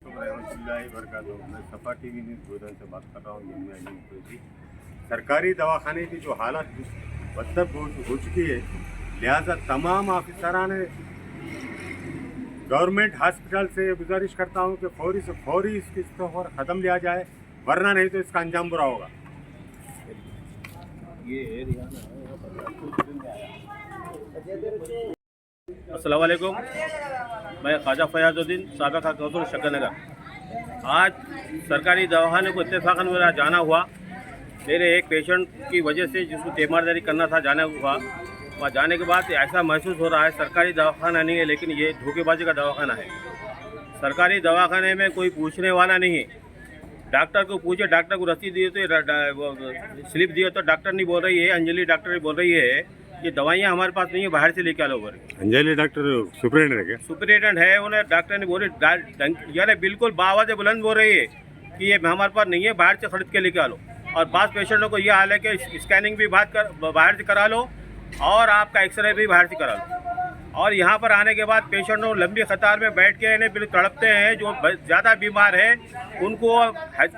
मैं Sapa TV news भोजन से बात कर रहा हूँ। सरकारी दवाखाने की जो हालत बदतर हो चुकी है, लिहाजा तमाम ऑफिसरान ने गवर्नमेंट हॉस्पिटल से गुजारिश करता हूँ कि फौरी से फौरी इसकी पर ख़त्म लिया जाए, वरना नहीं तो इसका अंजाम बुरा होगा। अस्सलाम वालेकुम, मैं ख्वाजा फयाजुद्दीन साबिक़ कौंसल शक्करनगर। आज सरकारी दवाखाने को इत्तेफाकन मेरा जाना हुआ। मेरे एक पेशेंट की वजह से जिसको तीमारदारी करना था जाना हुआ। वहाँ जाने के बाद ऐसा महसूस हो रहा है सरकारी दवाखाना नहीं है, लेकिन ये धोखेबाजी का दवाखाना है। सरकारी दवाखाने में कोई पूछने वाला नहीं है। डॉक्टर को पूछे, डॉक्टर को रसीद दिए तो स्लिप दिए तो डॉक्टर नहीं बोल रही है, अंजलि डॉक्टर नहीं बोल रही है ये दवाइयाँ हमारे पास नहीं है, बाहर से लेके आ लो। अंजलि डॉक्टर सुपरिटेंडेंट है क्या? सुपरिटेंडेंट है, उन्हें डॉक्टर ने बोली यार बिल्कुल बाआवाज़ बुलंद बोल रही है कि ये हमारे पास नहीं है, बाहर से खरीद के लेके आ लो। और 5 पेशेंटों को ये हाल है कि स्कैनिंग भी बाहर से करा लो और आपका एक्सरे भी बाहर से करा लो। और यहाँ पर आने के बाद पेशेंटों लंबी कतार में बैठ के इन्हें बिल्कुल तड़पते हैं। जो ज़्यादा बीमार है उनको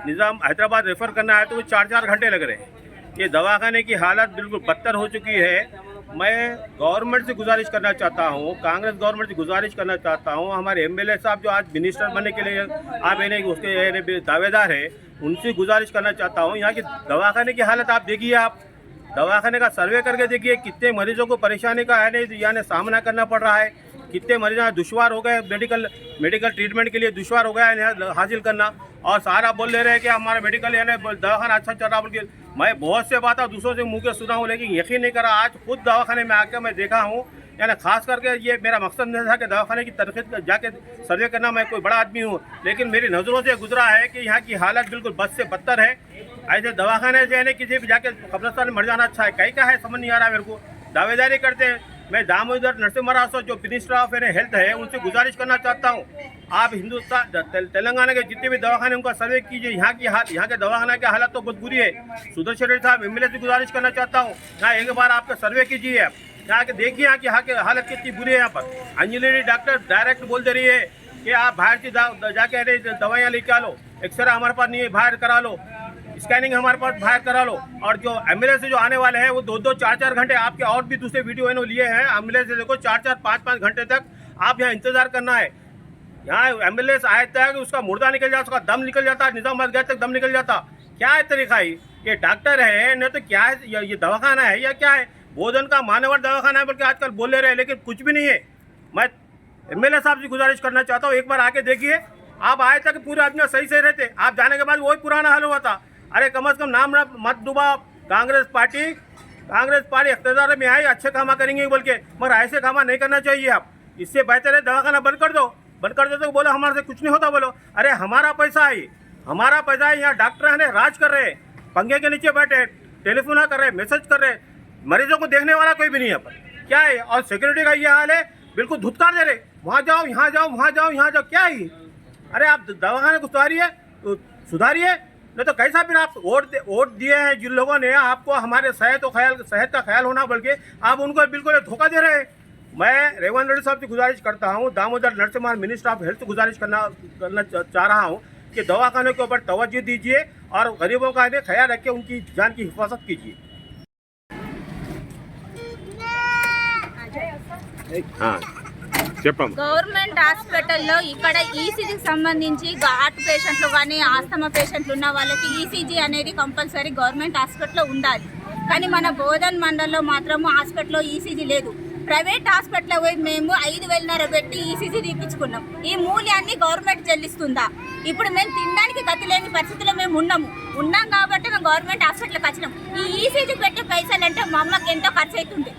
निज़ाम हैदराबाद रेफ़र करना है तो वो 4-4 घंटे लग रहे हैं। ये दवाखाने की हालत बिल्कुल बदतर हो चुकी है। मैं गवर्नमेंट से गुजारिश करना चाहता हूँ, कांग्रेस गवर्नमेंट से गुजारिश करना चाहता हूँ, हमारे एमएलए साहब जो आज मिनिस्टर बनने के लिए आप इन्हें उसके दावेदार है, उनसे गुजारिश करना चाहता हूँ। यहाँ की दवाखाने की हालत आप देखिए, आप दवाखाने का सर्वे करके देखिए कितने मरीजों को परेशानी का है यानी सामना करना पड़ रहा है। कितने मरीज दुश्वार हो गए, मेडिकल ट्रीटमेंट के लिए दुश्वार हो गया है हासिल करना। और सारा बोल ले रहे हैं कि हमारा मेडिकल यानी दवाखाना अच्छा चल रहा। बोल मैं बहुत से बातें दूसरों से मुँह के सुना हूँ, लेकिन यकीन नहीं करा। आज खुद दवाखाने में आकर मैं देखा हूँ, यानी खास करके ये मेरा मकसद नहीं था कि दवाखाने की तरफ जाके सर्वे करना, मैं कोई बड़ा आदमी हूँ, लेकिन मेरी नज़रों से गुजरा है कि यहाँ की हालत बिल्कुल बद से बदतर है। ऐसे दवाखाने से यानी किसी भी जाके कब्रिस्तान में मर जाना अच्छा है, कहीं का है समझ नहीं आ रहा मेरे को। दावेदारी करते हैं। मैं दामोदर नरसिम्हा राव जो मिनिस्टर ऑफ हेल्थ है उनसे गुजारिश करना चाहता हूँ, आप हिंदुस्तान तेलंगाना के जितने भी दवाखाने उनका सर्वे कीजिए। यहाँ के दवाखाना की हालत तो बहुत बुरी है। सुदर्शन रेड्डी साहब एमएलए से गुजारिश करना चाहता हूँ, यहाँ एक बार आपका सर्वे कीजिए, यहाँ के देखिए यहाँ की हालत कितनी बुरी है। यहाँ पर अंजलि डॉक्टर डायरेक्ट बोल दे रही है कि आप बाहर से जाके दवाइयाँ लेके आ लो, एक्सरे हमारे पास नहीं है बाहर करा लो, स्कैनिंग हमारे पास बाहर करा लो। और जो एम्बुलेंस से जो आने वाले हैं वो 2-2, 4-4 घंटे, आपके और भी दूसरे वीडियो इन्होंने लिए हैं, एम्बुलेंस से देखो 4-4, 5-5 घंटे तक आप यहाँ इंतजार करना है। यहाँ एम्बुलेंस आए तक उसका मुर्दा निकल जाता, उसका दम निकल जाता, निजामाबाद गए तक दम निकल जाता। क्या है तरीका? ये डॉक्टर है न तो क्या है, ये दवाखाना है या क्या है? भोजन का मानवर दवाखाना है बल्कि आजकल बोल ले रहे हैं, लेकिन कुछ भी नहीं है। मैं एमएलए साहब से गुजारिश करना चाहता हूँ, एक बार आके देखिए। आप आए तक पूरे आदमी सही से रहते, आप जाने के बाद वही पुराना हाल हुआ था। अरे कम से कम नाम मत डूबा। कांग्रेस पार्टी इख्तियार में आई, अच्छे कामा करेंगे बोल के, मगर ऐसे कामा नहीं करना चाहिए। आप इससे बेहतर है दवाखाना बंद कर दो तो बोलो हमारे से कुछ नहीं होता। बोलो अरे हमारा पैसा है, हमारा पैसा है। यहाँ डॉक्टर है राज कर रहे, पंखे के नीचे बैठे, टेलीफोन कर रहे, मैसेज कर रहे, मरीजों को देखने वाला कोई भी नहीं है। पर क्या है? और सिक्योरिटी का ये हाल है, बिल्कुल धुतकार दे रहे, वहाँ जाओ यहाँ जाओ वहाँ जाओ यहाँ जाओ। क्या है? अरे आप दवाखाने को सुधारिए, नहीं तो कैसा? फिर आप वोट दिए हैं जिन लोगों ने आपको, हमारे सेहत का ख्याल होना, बल्कि आप उनको बिल्कुल धोखा दे रहे हैं। मैं रेवंत रेड्डी साहब से गुजारिश करता हूं, Damodar Narasimha minister of health से गुजारिश करना चाह रहा हूं कि दवाखानों के ऊपर तवज्जो दीजिए और गरीबों का ख्याल रख के उनकी जान की हिफाजत कीजिए। हाँ, గవర్నమెంట్ హాస్పిటల్లో ఇక్కడ ఈసీజీకి సంబంధించి హార్ట్ పేషెంట్లు కానీ ఆస్తమా పేషెంట్లు ఉన్న వాళ్ళకి ఈసీజీ అనేది కంపల్సరీ గవర్నమెంట్ హాస్పిటల్లో ఉండాలి. కానీ మన బోధన్ మండలంలో మాత్రము హాస్పిటల్లో ఈసీజీ లేదు. ప్రైవేట్ హాస్పిటల్లో పోయి మేము 5,000 పెట్టి ఈసీజీ తీపించుకున్నాం. ఈ మూల్యాన్ని గవర్నమెంట్ చెల్లిస్తుందా? ఇప్పుడు మేము తినడానికి గతి లేని పరిస్థితిలో మేము ఉన్నాం కాబట్టి మేము గవర్నమెంట్ హాస్పిటల్కి వచ్చినాం. ఈ ఈసీజీ పెట్టే పైసలు అంటే మా అమ్మకి ఎంతో ఖర్చు అవుతుంది.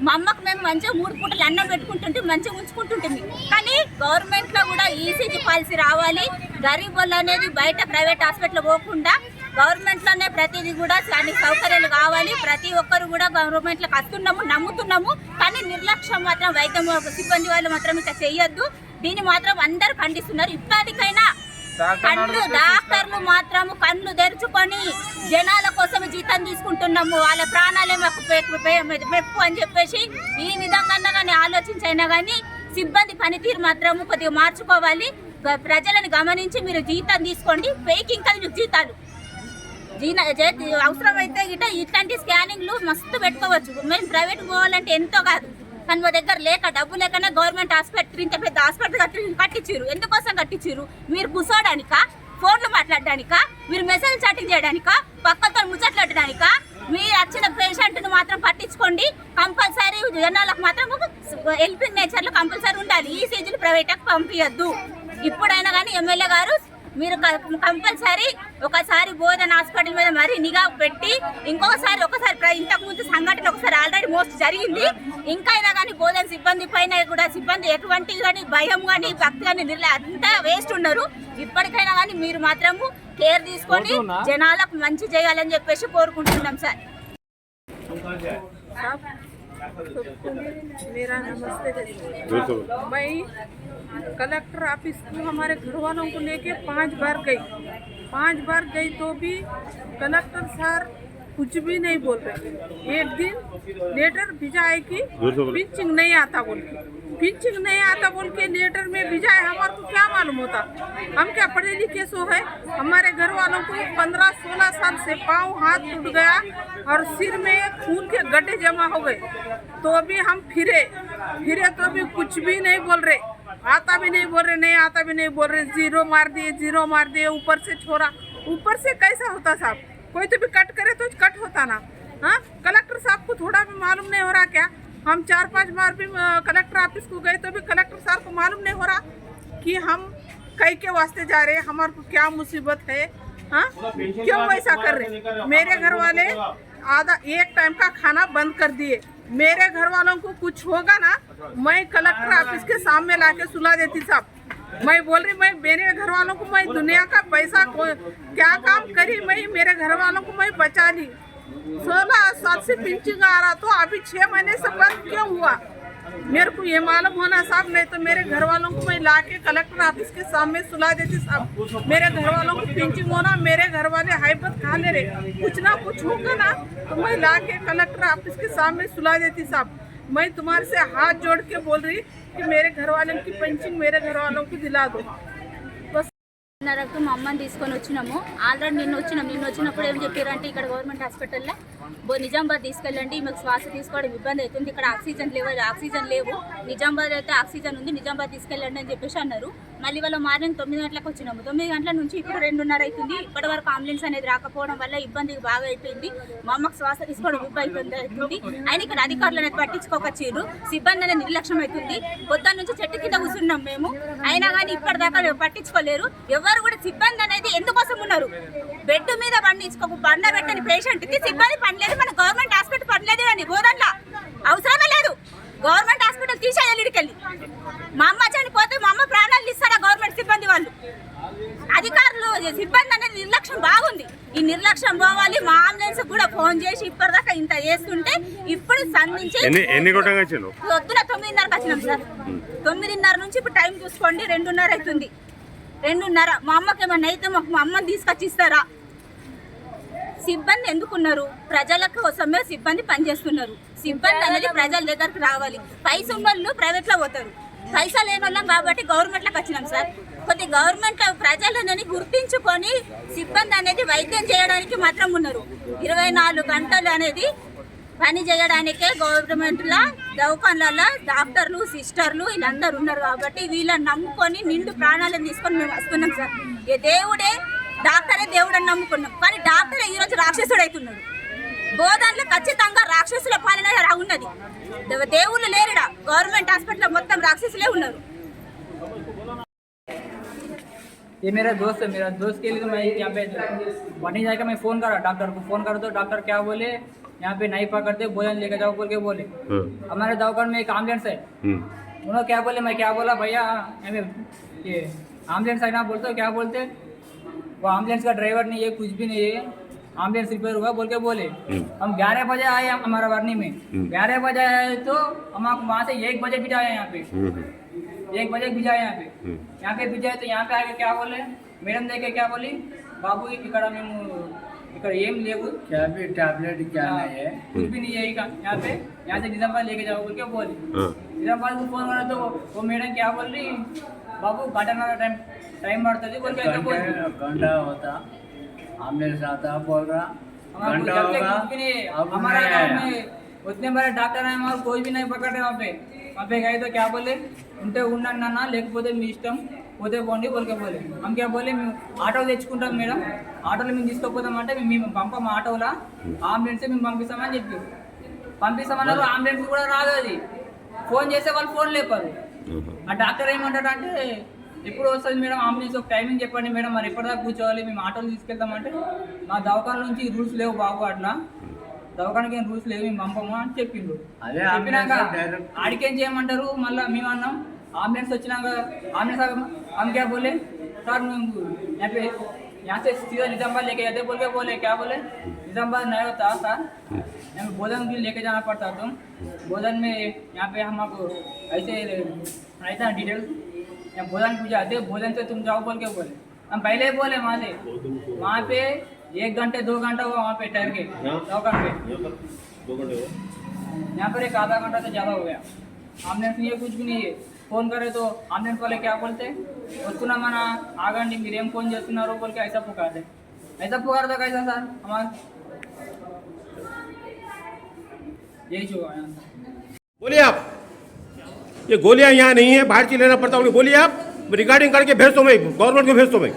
మా అమ్మకు మేము మంచిగా 3 పూటలు అన్నం పెట్టుకుంటుంటే మంచిగా ఉంచుకుంటుంటుంది. కానీ గవర్నమెంట్లో కూడా ఈసీజీ పాలసీ రావాలి. గరీబ్ వాళ్ళు అనేది బయట ప్రైవేట్ హాస్పిటల్ పోకుండా గవర్నమెంట్లోనే ప్రతిదీ కూడా అన్ని సౌకర్యాలు కావాలి. ప్రతి ఒక్కరు కూడా గవర్నమెంట్లోకి వస్తున్నాము, నమ్ముతున్నాము. కానీ నిర్లక్ష్యం మాత్రం వైద్యం సిబ్బంది వాళ్ళు మాత్రం ఇట్లా చేయొద్దు. దీన్ని మాత్రం అందరూ ఖండిస్తున్నారు. ఇప్పటికైనా డాక్టర్లు మాత్రము కళ్ళు తెరుచుకొని జనాల కోసం జీతం తీసుకుంటున్నాము, వాళ్ళ ప్రాణాలే మెప్పు అని చెప్పేసి ఈ విధంగా ఆలోచించైనా కానీ సిబ్బంది పనితీరు మాత్రము కొద్దిగా మార్చుకోవాలి. ప్రజలను గమనించి మీరు జీతం తీసుకోండి. ఫేక్ ఇంకా మీకు జీతాలు అవసరమైతే గిట్ట ఇట్లాంటి స్కానింగ్లు మస్తు పెట్టుకోవచ్చు. మేము ప్రైవేట్ పోవాలంటే ఎంతో కాదు, కానీ మా దగ్గర లేక డబ్బు లేకనే గవర్నమెంట్ హాస్పిటల్ ఇంత పెద్ద హాస్పిటల్ కట్టించారు. ఎందుకోసం కట్టించారు? మీరు కూర్చోడానికా, ఫోన్లు మాట్లాడడానికా, మీరు మెసేజ్ చాటింగ్ చేయడానికా, పక్కతో ముచ్చట్లాడడానికా? మీరు వచ్చిన పేషెంట్ను మాత్రం పట్టించుకోండి. కంపల్సరీ జనాలకు మాత్రం హెల్పింగ్ నేచర్లో కంపల్సరీ ఉండాలి. ఈసీజీలు ప్రైవేట్కి పంపించద్దు. ఇప్పుడైనా కానీ ఎమ్మెల్యే గారు మీరు కంపల్సరీ ఒకసారి బోధన హాస్పిటల్ మీద మరీ నిఘా పెట్టి ఒకసారి ఇంతకు ముందు సంఘటన ఒకసారి ఆల్రెడీ మోస్ట్ జరిగింది. ఇంకా అయినా కానీ బోధన సిబ్బంది పైన కూడా సిబ్బంది ఎటువంటి కానీ భయం కానీ భక్తి కానీ అంతా వేస్ట్ ఉన్నారు. ఇప్పటికైనా కానీ మీరు మాత్రము కేర్ తీసుకొని జనాలకు మంచి చేయాలని చెప్పేసి కోరుకుంటున్నాం సార్. मेरा नमस्ते। मैं कलेक्टर ऑफिस को हमारे घर वालों को लेके 5 बार गई तो भी कलेक्टर सर कुछ भी नहीं बोल रहे। एक दिन लेटर भिजाए कि पिंचिंग नहीं आता बोल के लेटर में भिजाए। हमारे को क्या मालूम होता? हम क्या पढ़े लिखे सो है? हमारे घर वालों को 15-16 साल से पाँव हाथ टूट गया और सिर में खून के गड्ढे जमा हो गए, तो अभी हम फिरे तो भी कुछ भी नहीं बोल रहे। आता भी नहीं बोल रहे, नहीं आता भी नहीं बोल रहे। जीरो मार दिए ऊपर से छोड़ा। ऊपर से कैसा होता साहब? कोई तो भी कट करे तो कट होता ना। हाँ, कलेक्टर साहब को थोड़ा भी मालूम नहीं हो रहा क्या? हम 4-5 बार भी कलेक्टर ऑफिस को गए तो भी कलेक्टर साहब को मालूम नहीं हो रहा कि हम कई के वास्ते जा रहे हैं, हमारे को क्या मुसीबत है। हाँ, क्यों ऐसा कर रहे? मेरे घर वाले आधा एक टाइम का खाना बंद कर दिए। मेरे घर वालों को कुछ होगा ना, मैं कलेक्टर ऑफिस के सामने लाके सुला देती साहब। मैं बोल रही, मैं मेरे घर वालों को मैं दुनिया का पैसा क्या काम करी, मैं मेरे घर वालों को मैं बचा ली। 16 साल से पिंचिंग आ रहा तो अभी 6 महीने से बंद क्यों हुआ? मेरे को ये मालूम होना साहब, नहीं तो मेरे घर वालों को मैं लाके कलेक्टर ऑफिस के सामने सुला देती साहब। मेरे घर वालों को पिंचिंग होना, मेरे घर वाले हाइबत खा ले रहे, कुछ ना कुछ होगा ना तो मैं लाके कलेक्टर ऑफिस के सामने सुला देती साहब। मैं तुम्हारे से हाथ जोड़ के बोल रही कि मेरे घर वालों की पेंशन मेरे घर वालों को दिला दो। बस నరకు మా అమ్మని తీసుకొని వచ్చినాము. ఆల్రెడీ నిన్న వచ్చినప్పుడు ఏం చెప్పారంటే ఇక్కడ గవర్నమెంట్ హాస్పిటల్లో నిజామాబాద్ తీసుకెళ్ళండి, మీకు శ్వాస తీసుకోవడం ఇబ్బంది అవుతుంది, ఇక్కడ ఆక్సిజన్ లేవు, నిజామాబాద్ అయితే ఆక్సిజన్ ఉంది, నిజామాబాద్ తీసుకెళ్ళండి అని చెప్పేసి అన్నారు. మళ్ళీ వాళ్ళ మార్నింగ్ 9 గంటలకు వచ్చినాము. 9 గంటల నుంచి ఇప్పుడు 2:30 అవుతుంది. ఇప్పటి వరకు అంబులెన్స్ అనేది రాకపోవడం వల్ల ఇబ్బంది బాగా అయిపోయింది. మా అమ్మకు శ్వాస తీసుకోవడం ఇబ్బంది అవుతుంది. ఆయన ఇక్కడ అధికారులు అనేది పట్టించుకోకొచ్చారు. సిబ్బంది అనేది నిర్లక్ష్యం అవుతుంది. పొద్దున్న నుంచి చెట్టు కింద కూర్చున్నాం మేము, అయినా కానీ ఇప్పటిదాకా పట్టించుకోలేరు. ఎవరు కూడా సిబ్బంది అనేది ఎందుకోసం ఉన్నారు? బెడ్ మీద పండబెట్టని పేషెంట్కి సిబ్బంది పనిలేదు, మన గవర్నమెంట్ హాస్పిటల్ పనిలేదు అని బోధనలా అవసరమే లేదు. గవర్నమెంట్ హాస్పిటల్ తీసేయాలి ఇడికెళ్ళి. మా అమ్మ చనిపోతే మా అమ్మ ప్రాణాలు ఇస్తారా గవర్నమెంట్ సిబ్బంది వాళ్ళు? అధికారులు సిబ్బంది అనేది నిర్లక్ష్యం బాగుంది. ఈ నిర్లక్ష్యం పోవాలి. మా అంబులెన్స్ కూడా ఫోన్ చేసి ఇప్పటిదాకా ఇంత చేస్తుంటే ఇప్పుడు సంధించి పొద్దున 9:30కి వచ్చినాం సార్. 9:30 నుంచి ఇప్పుడు టైం చూసుకోండి 2:30 అవుతుంది. 2:30 మా అమ్మకి ఏమన్నా అయితే మాకు మా అమ్మని తీసుకొచ్చి ఇస్తారా? సిబ్బంది ఎందుకున్నారు? ప్రజల కోసమే సిబ్బంది పనిచేస్తున్నారు. సిబ్బంది అనేది ప్రజల దగ్గరకు రావాలి. పైసా ఉన్న వాళ్ళు ప్రైవేట్లో పోతారు, పైసా లేని వాళ్ళం కాబట్టి గవర్నమెంట్లోకి వచ్చినాం సార్. కొద్ది గవర్నమెంట్ ప్రజలని గుర్తించుకొని సిబ్బంది అనేది వైద్యం చేయడానికి మాత్రం ఉన్నారు. 24 గంటలు అనేది పని చేయడానికే గవర్నమెంట్లో దవాఖానాలలో డాక్టర్లు సిస్టర్లు వీళ్ళందరూ ఉన్నారు కాబట్టి వీళ్ళని నమ్ముకొని నిండు ప్రాణాలను తీసుకొని మేము వస్తున్నాం సార్. ఏ దేవుడే డాక్టరే దేవుడు అని నమ్ముకున్నాం, కానీ డాక్టరే ఈరోజు రాక్షసుడు అవుతున్నాడు. బోధనలో ఖచ్చితంగా రాక్షసుల పాలన ఉన్నది. దేవుళ్ళు లేరుడా, గవర్నమెంట్ హాస్పిటల్ మొత్తం రాక్షసులే ఉన్నారు. ये मेरा दोस्त है, मेरा दोस्त के लिए तो मैं यहाँ पे वहीं जाकर मैं फ़ोन करा डॉक्टर को, फ़ोन कर दो डॉक्टर क्या बोले यहाँ पे नहीं पकड़ते, भोजन लेके जाओ बोल के बोले। हमारे दवाखाने में एक एम्बुलेंस है, उन्होंने क्या बोले, मैं क्या बोला भैया ये एम्बुलेंस है ना, बोलते क्या बोलते वो एम्बुलेंस का ड्राइवर नहीं है, कुछ भी नहीं है, एम्बुलेंस रिपेयर हुआ बोल के बोले। हम 11 बजे आए हमारा वार्नी में, 11 बजे आए तो हम वहाँ से 1 बजे भी जाए यहाँ पे, 1 बजे भिजाए यहाँ पे भिजाए तो यहाँ पे आके क्या बोले, मैडम देखे क्या बोली, बाबू ఇక్కడ మేము ఇక్కడ ఏం లేవు, क्या भी टैबलेट क्या नहीं है, कुछ भी नहीं है यहाँ पे, यहाँ से निजामाबाद लेके जाओ बोल के बोली। निजामाबाद को फोन करा तो वो मैडम क्या बोल रही, బాబు గంటన్నర టైం పడుతుంది बोल के ऐसा बोल घंटा होता हमने साथ आप बोल रहा हमारा घंटा जब तक होगा कुछ भी नहीं है। अब हमारे नहीं गाँव आया। में उतने बड़े डॉक्टर हैं और कोई भी नहीं पकड़ रहे वहाँ पे गए तो क्या बोले ఉంటే ఉండండి అన్న లేకపోతే మీ ఇష్టం పోతే పోండి बोल के बोले हम क्या बोले మేము ఆటో తెచ్చుకుంటాం మేడం ఆటోలో మేము తీసుకుపోతామంటే మేము పంపం ఆటోలా అంబులెన్స్ మేము పంపిస్తామని చెప్పి పంపిస్తామన్నారు అంబులెన్స్ కూడా రాదు అది ఫోన్ చేస్తే వాళ్ళు ఫోన్ లేపారు ఆ డాక్టర్ ఏమంటాడు అంటే ఎప్పుడు వస్తుంది మేడం అంబులెన్స్ ఒక టైమింగ్ చెప్పండి మేడం మరి ఎప్పటిదాకా కూర్చోవాలి మేము ఆటోలు తీసుకెళ్తామంటే మా దవాఖాన నుంచి రూల్స్ లేవు బాబు అట్లా దవాఖానకి ఏం రూల్స్ లేవు మేము పంపము అని చెప్పిండు అదే చెప్పినాక ambulance direct- ఆడికేం చేయమంటారు మళ్ళీ మేము అన్నాం एम्बुलेंस వచ్చినాక एम्बुलेंस हम क्या बोले सर यहाँ पे यहाँ से सीधा निजामाबाद लेके जाते बोल के बोले क्या बोले निजामाबाद नहीं होता सर यहाँ भोजन भी लेके जाना पड़ता तुम भोजन में यहाँ पे हमको ऐसे रहता डिटेल्स यहाँ भोजन पूछा आते भोजन से तुम जाओ बोल के बोले हम पहले ही बोले वहाँ पे 1 घंटे 2 घंटा हुआ वहाँ पे ठहर के दवाखान पे यहाँ पर एक आधा घंटा से ज़्यादा हो गया एम्बुलेंस नहीं है कुछ भी नहीं है फोन करे तो एम्बुलेंस वाले क्या बोलते वस्तुना मना आगंडी మీరేం ఫోన్ చేస్తున్నారు बोल के ऐसा पुकार दो कैसा सर हमारा यही जो है बोलिए आप ये गोलियां यहाँ नहीं है बाहर से लेना पड़ता है बोलिए आप रिगार्डिंग करके भेज दो मैं गवर्नमेंट को भेज दो मैं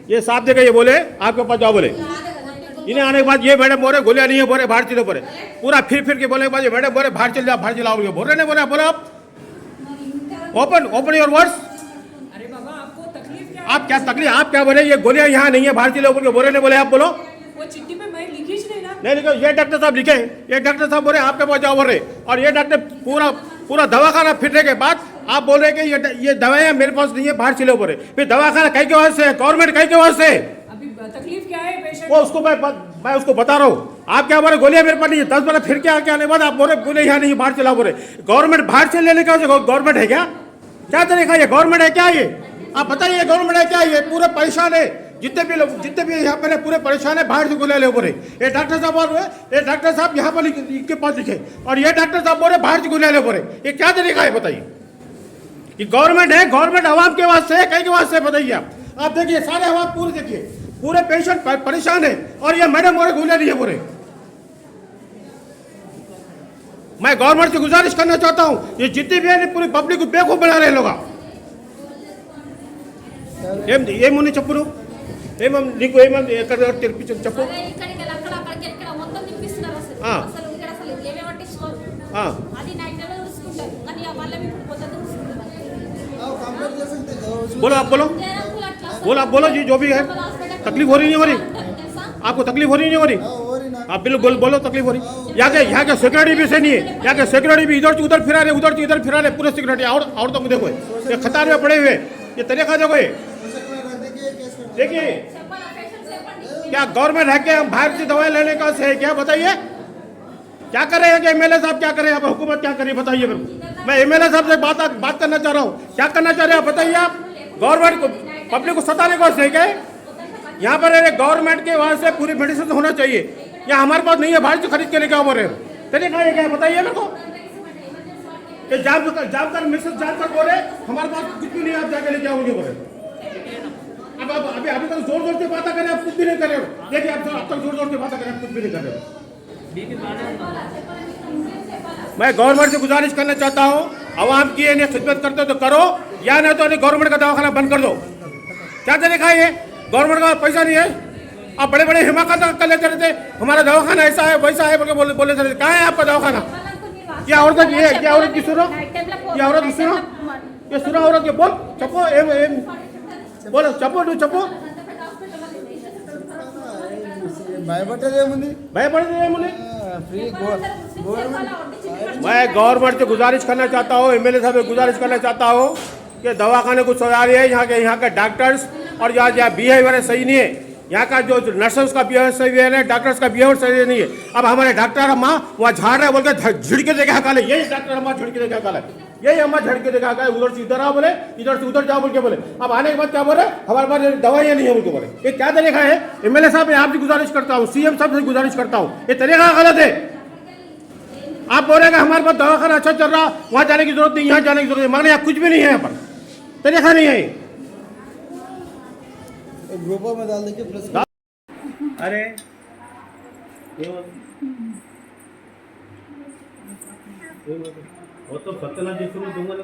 ये साफ देखे ये बोले आपके पास जाओ बोले इन्हें आने के बाद ये मैडम बोले गोलियां नहीं है बोले बाहर चले बोले पूरा फिर के बोले के बाद ये मैडम बोले बाहर चल जाओ बाहर चलाओ बोल रहे नहीं बोले बोले आप ओपन योर वर्ड्स अरे बाबा आपको तकलीफ क्या आप क्या तकलीफ आप क्या बोले ये गोलियां यहाँ नहीं है बाहर चले बोल के बोले नहीं बोले आप बोलो वो चिट्ठी पे मैं लिखी नहीं ना नहीं लिखो ये डॉक्टर साहब लिखे ये डॉक्टर साहब बोले आपके पास जाओ बोल रहे और ये डॉक्टर पूरा दवाखाना फिरने के बाद आप बोल रहे कि ये दवाइयाँ मेरे पास नहीं है बाहर चले बोल रहे फिर दवाखाना कहीं के वास्ते है गवर्नमेंट कहीं के वास्ते है अभी तकलीफ क्या है पेशेंट वो उसको मैं उसको बता रहा हूँ आप क्या बोले गोलियां मेरे पास नहीं है 10 बार फिर के आके आने के बाद आप बोले गोले यहाँ नहीं बाहर चला बोले गवर्नमेंट बाहर से लेने का गवर्नमेंट है क्या तरीका ये गवर्नमेंट है क्या ये आप बताइए गवर्नमेंट है क्या ये पूरे परेशान है जितने भी यहाँ पर पूरे परेशान है बाहर से गोलियां ले बोले ये डॉक्टर साहब बोल रहे ये डॉक्टर साहब यहाँ पर इनके पास लिखे और ये डॉक्टर साहब बोल रहे बाहर से गोलियां ले बोले ये क्या तरीका है बताइए ये गवर्नमेंट है गवर्नमेंट आवाम के वास्ते है कहीं के वास्ते बताइए आप देखिए सारे आवाम पूरे देखिए पूरे पेशेंट परेशान है और ये मैडम बोले गोलियां नहीं है बोले मैं गवर्नमेंट से गुजारिश करना चाहता हूँ ये जितनी भी है पूरी पब्लिक को बेवकूफ बना रहे लोग ఏముంది చెప్పు నువ్వు నీకు ఏమంది ఎక్కడ తెరిపించు చెప్పు ఇక్కడికి అక్కడికి ఇక్కడ మొత్తం తిప్పిస్తున్నారు అసలు ఆ. అసలు ఇక్కడ అసలు ఏమేమి పట్టించుకోరు ఆ. అది నైట్ లో చూసుకుంటారు కానీ వాళ్ళ ఇప్పుడు పొద్దున్న చూసుకుంటారు बोलो आप बोलो आप बोलो जी जो भी है तकलीफ हो रही नहीं हो रही आपको तकलीफ हो रही नहीं हो रही आप बिल्कुल बोलो तकलीफ हो रही यहाँ के सिक्योरिटी भी से नहीं है यहाँ के सिक्योरिटी भी इधर से उधर फिरा रहे उधर से इधर फिरा रहे पूरे सिक्योरिटी और तो देखो ये खतार में पड़े हुए ये तरीका देखो ये देखिए क्या गवर्नमेंट है क्या बाहर से दवाई लेने का है क्या बताइए क्या कर रहे हैं कि एमएलए साहब क्या कर रहे हैं आप हुकूमत क्या कर रही है बताइए मेरे को मैं एमएलए साहब से बात करना चाह रहा हूँ क्या करना चाह रहे हैं आप बताइए आप गवर्नमेंट को पब्लिक को सताने को है क्या यहाँ पर गवर्नमेंट के वहाँ से पूरी मेडिसिन होना चाहिए यहाँ हमारे पास नहीं है बाहर से खरीद के लेके आओ बोल रहे तरीका है क्या बताइए मेरे को कि जाम कर मिसेस जाम कर बोले हमारे पास कुछ भी नहीं आप जाके लेके आओगे बोले अब अभी तक जोर से बात करें आप कुछ भी नहीं कर रहे हो देखिए आप तक जोर से बात करें आप कुछ भी नहीं कर रहे हो मैं गवर्नमेंट से गुजारिश करना चाहता हूँ आवाम की इन्हें खिदमत करते हो तो करो या नहीं तो गवर्नमेंट का दवाखाना बंद कर दो क्या तरीका है ये गवर्नमेंट का पैसा नहीं है आप बड़े बड़े हिमाकत कर लेते रहते हमारा दवाखाना ऐसा है वैसा है बोले कहाँ है आपका दवाखाना ये औरत ये औरत की सुनो ये औरत की सुनो ये सुनो औरत के बोल चपो बोलो चपो तू चपो భయపడేదేముంది मैं गवर्नमेंट से गुजारिश करना चाहता हूँ एमएलए साहब से गुजारिश करना चाहता हूँ कि दवाखाने को सुधारी है यहाँ के डॉक्टर्स और यहाँ बिहेवियर सही नहीं है यहाँ का जो नर्सेस का बिहेवियर सही है डॉक्टर्स का बिहेवियर सही नहीं है अब हमारे डॉक्टर अम्मा वहाँ झाड़ रहे बोल के झिड़के देखा काले यही डॉक्टर अम्मा झिड़के देखा काले यही अम्मा झिड़के देखा काले उधर से इधर आओ बोले इधर से उधर जाओ बोल के बोले अब आने के बाद क्या बोले हमारे पास दवाइयाँ नहीं है बोल के बोले ये क्या तरीका है एमएलए साहब मैं आपसे गुजारिश करता हूँ सीएम साहब से गुजारिश करता हूँ ये तरीका गलत है आप बोल रहे हैं कि हमारे पास दवाखाना अच्छा चल रहा, वहाँ जाने की जरूरत नहीं, यहाँ जाने की जरूरत नहीं, मगर यहाँ कुछ भी नहीं है, यहाँ पर तरीका नहीं है। ग्रुपों में डाल दीजिए प्रेस। अरे वो तो सत्यनारायण जी दूंगा